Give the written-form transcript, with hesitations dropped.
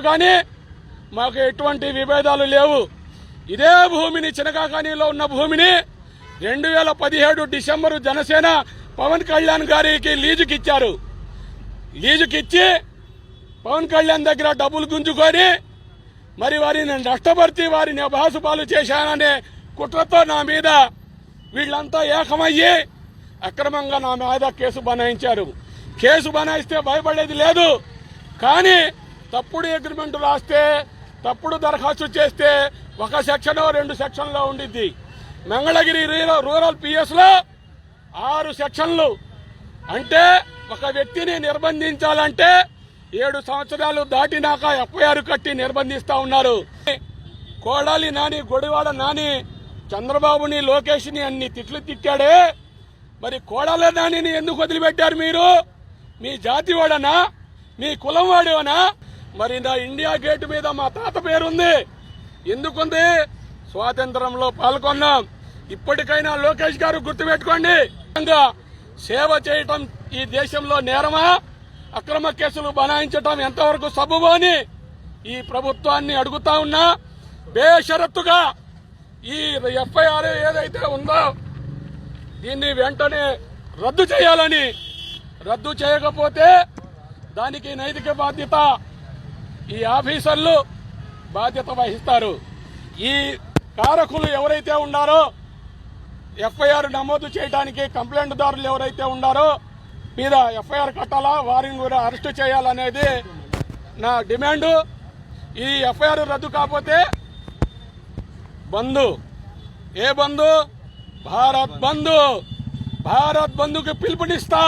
కానీ మాకు ఎటువంటి విభేదాలు లేవు. ఇదే భూమిని చినకాకానీలో ఉన్న భూమిని 2017 డిసెంబరు జనసేన పవన్ కళ్యాణ్ గారికి లీజుకిచ్చారు. లీజుకిచ్చి పవన్ కళ్యాణ్ దగ్గర డబ్బులు గుంజుకొని మరి వారిని నష్టపరిచి వారిని అభాసుపాలు చేశాననే కుట్రతో నా మీద వీళ్ళంతా ఏకమయ్యి అక్రమంగా నా మీద కేసు బనాయించారు. కేసు బనాయిస్తే భయపడేది లేదు, కానీ తప్పుడు అగ్రిమెంట్ రాస్తే తప్పుడు దరఖాస్తు చేస్తే ఒక సెక్షన్ 2 సెక్షన్లో ఉండిద్ది. మంగళగిరి రూరల్ పిఎస్ లో 6 సెక్షన్లు. అంటే ఒక వ్యక్తిని నిర్బంధించాలంటే 7 సంవత్సరాలు దాటినాక ఎఫ్ఐఆర్ కట్టి నిర్బంధిస్తా ఉన్నారు. కోడాలి నాని, గొడివాడ నాని చంద్రబాబుని, లోకేష్ని అన్ని తిట్లు తిట్టాడే, మరి కోడాల నానిని ఎందుకు వదిలిపెట్టారు మీరు? మీ జాతి వాడనా, మీ కులం వాడేవనా? మరి నా ఇండియా గేట్ మీద మా తాత పేరుంది. ఎందుకుంది? స్వాతంత్రంలో పాల్గొన్నాం. ఇప్పటికైనా లోకేష్ గారు గుర్తుపెట్టుకోండి, సేవ చేయటం ఈ దేశంలో నేరమా? అక్రమ కేసులు బనాయించటం ఎంతవరకు సబబు అని ఈ ప్రభుత్వాన్ని అడుగుతా ఉన్నా. బేషరత్తుగా ఈ ఎఫ్ఐఆర్ ఏదైతే ఉందో దీన్ని వెంటనే రద్దు చేయాలని, రద్దు చేయకపోతే దానికి నైతిక బాధ్యత ఈ ఆఫీసర్లు బాధ్యత వహిస్తారు. ఈ కారకులు ఎవరైతే ఉన్నారో, ఎఫ్ఐఆర్ నమోదు చేయడానికి కంప్లైంట్ దారులు ఎవరైతే ఉన్నారో మీద ఎఫ్ఐఆర్ కట్టాలా, వారిని కూడా అరెస్టు చేయాలనేది నా డిమాండ్. ఈ ఎఫ్ఐఆర్ రద్దు కాకపోతే బంధు, ఏ బంధు? భారత్ బంధు. భారత్ బంధుకి పిలుపునిస్తా.